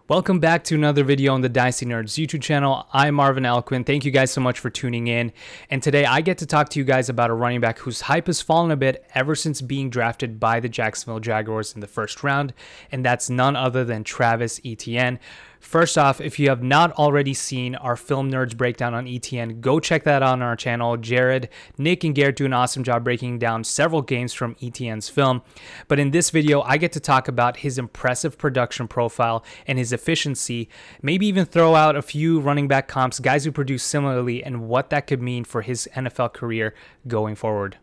Welcome back to another video on the Dynasty Nerds YouTube channel. I'm Marvin Elequin. Thank you guys so much for tuning in. And today I get to talk to you guys about a running back whose hype has fallen a bit ever since being drafted by the Jacksonville Jaguars in the first round. And that's none other than Travis Etienne. First off, if you have not already seen our Film Nerds breakdown on Etienne, go check that out on our channel. Jared, Nick, and Garrett do an awesome job breaking down several games from Etienne's film. But in this video, I get to talk about his impressive production profile and his efficiency, maybe even throw out a few running back comps, guys who produce similarly, and what that could mean for his NFL career going forward.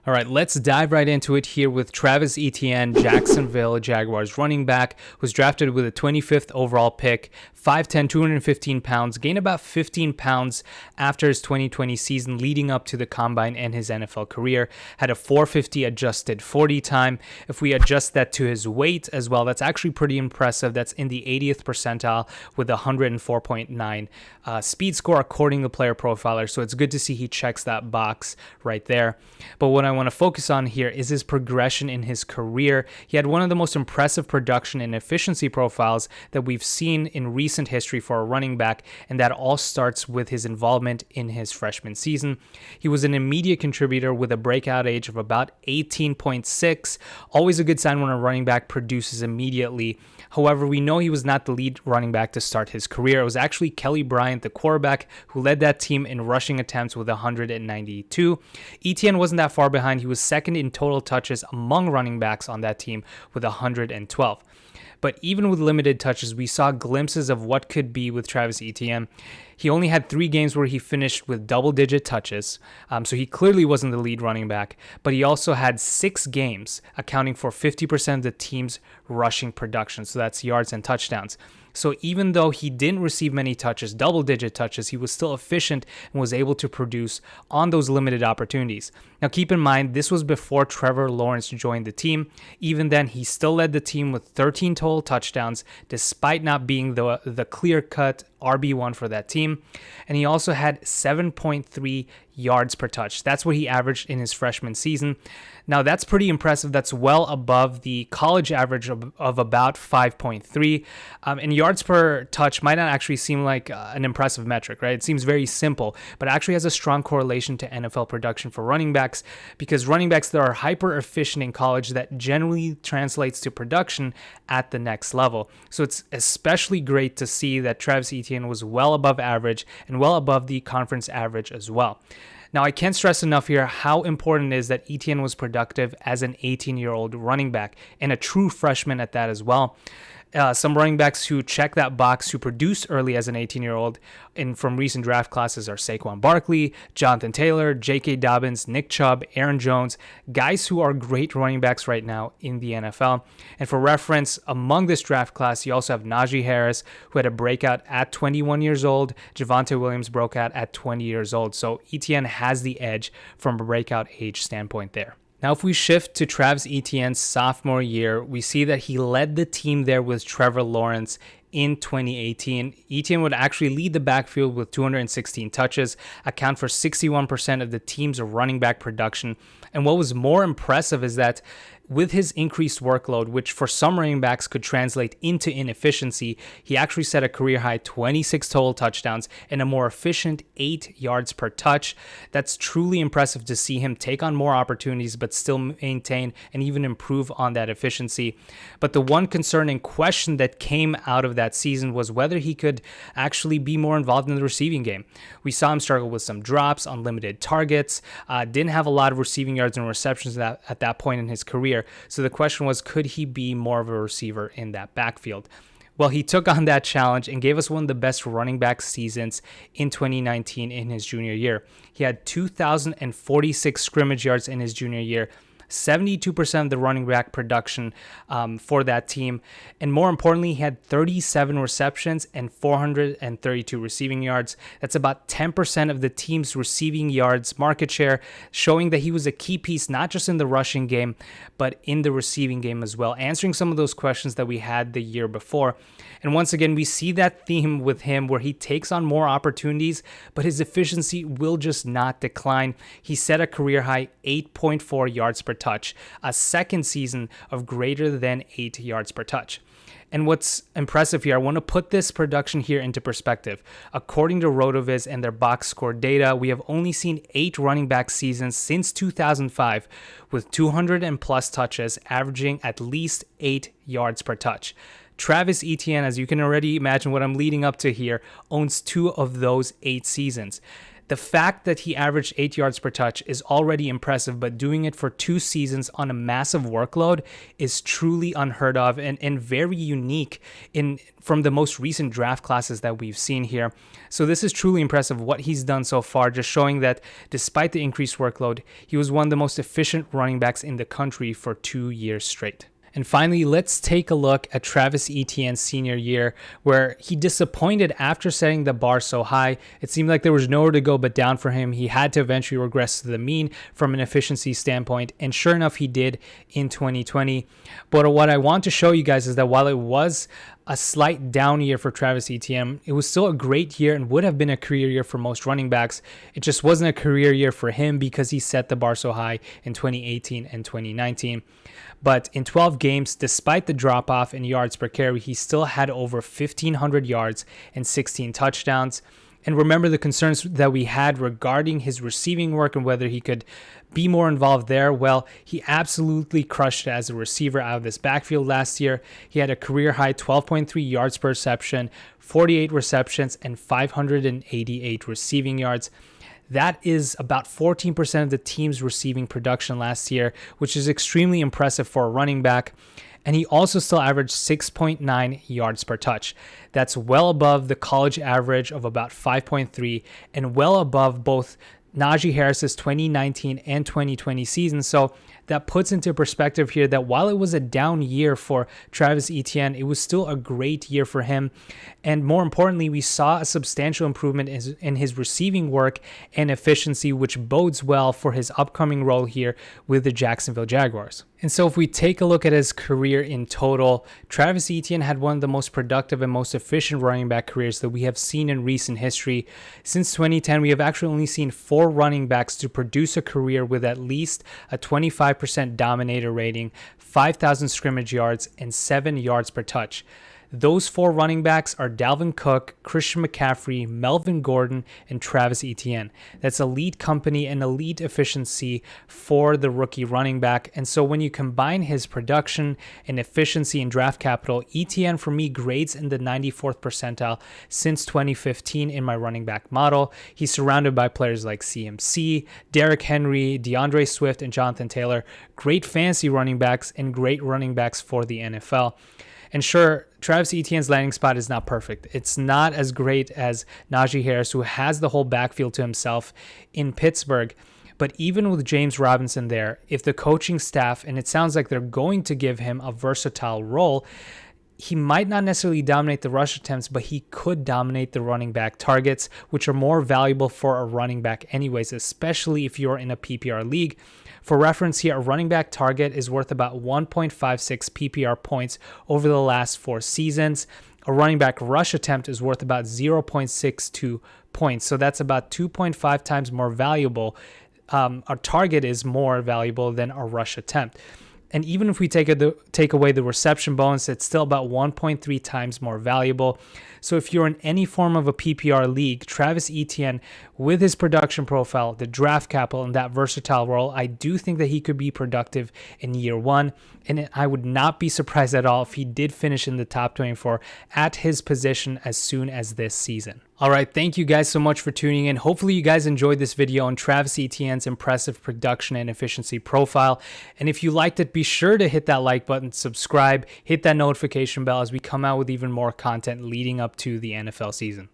All right, let's dive right into it here with Travis Etienne, Jacksonville Jaguars running back, was drafted with a 25th overall pick, 5'10", 215 pounds, gained about 15 pounds after his 2020 season leading up to the combine and his NFL career, had a 4.50 adjusted 40 time. If we adjust that to his weight as well, that's actually pretty impressive. That's in the 80th percentile with a 104.9 speed score according to Player Profiler, so it's good to see he checks that box right there. But what I want to focus on here is his progression in his career. He had one of the most impressive production and efficiency profiles that we've seen in recent history for a running back, and that all starts with his involvement in his freshman season. He was an immediate contributor with a breakout age of about 18.6, always a good sign when a running back produces immediately. However, we know he was not the lead running back to start his career. It was actually Kelly Bryant, the quarterback, who led that team in rushing attempts with 192. Etienne wasn't that far behind. He was second in total touches among running backs on that team with 112. But even with limited touches, we saw glimpses of what could be with Travis Etienne. He only had 3 games where he finished with double-digit touches, so he clearly wasn't the lead running back. But he also had 6 games accounting for 50% of the team's rushing production, so that's yards and touchdowns. So even though he didn't receive many touches, double-digit touches, he was still efficient and was able to produce on those limited opportunities. Now keep in mind, this was before Trevor Lawrence joined the team. Even then, he still led the team with 13 total touchdowns, despite not being the clear-cut RB1 for that team. And he also had 7.3 yards per touch. That's what he averaged in his freshman season. Now that's pretty impressive. That's well above the college average of about 5.3. And yards per touch might not actually seem like an impressive metric, right? It seems very simple, but it actually has a strong correlation to NFL production for running backs, because running backs that are hyper efficient in college, that generally translates to production at the next level. So it's especially great to see that Travis Etienne was well above average and well above the conference average as well. Now, I can't stress enough here how important it is that Etienne was productive as an 18-year-old running back, and a true freshman at that as well. Some running backs who check that box, who produce early as an 18-year-old, and from recent draft classes are Saquon Barkley, Jonathan Taylor, J.K. Dobbins, Nick Chubb, Aaron Jones, guys who are great running backs right now in the NFL. And for reference, among this draft class, you also have Najee Harris, who had a breakout at 21 years old. Javonte Williams broke out at 20 years old. So Etienne has the edge from a breakout age standpoint there. Now, if we shift to Travis Etienne's sophomore year, we see that he led the team there with Trevor Lawrence in 2018. Etienne would actually lead the backfield with 216 touches, account for 61% of the team's running back production. And what was more impressive is that with his increased workload, which for some running backs could translate into inefficiency, he actually set a career-high 26 total touchdowns and a more efficient 8 yards per touch. That's truly impressive to see him take on more opportunities but still maintain and even improve on that efficiency. But the one concerning question that came out of that season was whether he could actually be more involved in the receiving game. We saw him struggle with some drops on limited targets, didn't have a lot of receiving yards and receptions at that point in his career. So the question was, could he be more of a receiver in that backfield? Well, he took on that challenge and gave us one of the best running back seasons in 2019 in his junior year. He had 2,046 scrimmage yards in his junior year, 72% of the running back production for that team. And more importantly, he had 37 receptions and 432 receiving yards. That's about 10% of the team's receiving yards market share, showing that he was a key piece, not just in the rushing game, but in the receiving game as well, answering some of those questions that we had the year before. And once again, we see that theme with him where he takes on more opportunities, but his efficiency will just not decline. He set a career high 8.4 yards per touch, a second season of greater than 8 yards per touch. And what's impressive here, I want to put this production here into perspective. According to RotoViz and their box score data, we have only seen 8 running back seasons since 2005 with 200 and plus touches, averaging at least 8 yards per touch. Travis Etienne, as you can already imagine what I'm leading up to here, owns 2 of those 8 seasons. The fact that he averaged 8 yards per touch is already impressive, but doing it for 2 seasons on a massive workload is truly unheard of and very unique from the most recent draft classes that we've seen here. So this is truly impressive what he's done so far, just showing that despite the increased workload, he was one of the most efficient running backs in the country for 2 years straight. And finally, let's take a look at Travis Etienne's senior year, where he disappointed after setting the bar so high. It seemed like there was nowhere to go but down for him. He had to eventually regress to the mean from an efficiency standpoint, and sure enough, he did in 2020. But what I want to show you guys is that while it was a slight down year for Travis Etienne, it was still a great year and would have been a career year for most running backs. It just wasn't a career year for him because he set the bar so high in 2018 and 2019. But in 12 games, despite the drop-off in yards per carry, he still had over 1,500 yards and 16 touchdowns. And remember the concerns that we had regarding his receiving work and whether he could be more involved there. Well, he absolutely crushed it as a receiver out of this backfield last year. He had a career-high 12.3 yards per reception, 48 receptions, and 588 receiving yards. That is about 14% of the team's receiving production last year, which is extremely impressive for a running back. And he also still averaged 6.9 yards per touch. That's well above the college average of about 5.3 and well above both Najee Harris's 2019 and 2020 season. So that puts into perspective here that while it was a down year for Travis Etienne, it was still a great year for him. And more importantly, we saw a substantial improvement in his receiving work and efficiency, which bodes well for his upcoming role here with the Jacksonville Jaguars. And so if we take a look at his career in total, Travis Etienne had one of the most productive and most efficient running back careers that we have seen in recent history. Since 2010, we have actually only seen 4 running backs to produce a career with at least a 25% dominator rating, 5,000 scrimmage yards, and 7 yards per touch. Those 4 running backs are Dalvin Cook, Christian McCaffrey, Melvin Gordon, and Travis Etienne. That's elite company and elite efficiency for the rookie running back. And so when you combine his production and efficiency in draft capital, Etienne for me grades in the 94th percentile since 2015 in my running back model. He's surrounded by players like CMC, Derrick Henry, DeAndre Swift, and Jonathan Taylor. Great fantasy running backs and great running backs for the NFL. And sure, Travis Etienne's landing spot is not perfect. It's not as great as Najee Harris, who has the whole backfield to himself in Pittsburgh. But even with James Robinson there, if the coaching staff, and it sounds like they're going to give him a versatile role, he might not necessarily dominate the rush attempts, but he could dominate the running back targets, which are more valuable for a running back anyways, especially if you're in a PPR league. For reference here, a running back target is worth about 1.56 PPR points over the last 4 seasons. A running back rush attempt is worth about 0.62 points. So that's about 2.5 times more valuable. Our target is more valuable than a rush attempt. And even if we take away the reception bonus, it's still about 1.3 times more valuable. So if you're in any form of a PPR league, Travis Etienne, with his production profile, the draft capital, and that versatile role, I do think that he could be productive in year 1. And I would not be surprised at all if he did finish in the top 24 at his position as soon as this season. All right, thank you guys so much for tuning in. Hopefully you guys enjoyed this video on Travis Etienne's impressive production and efficiency profile. And if you liked it, be sure to hit that like button, subscribe, hit that notification bell as we come out with even more content leading up to the NFL season.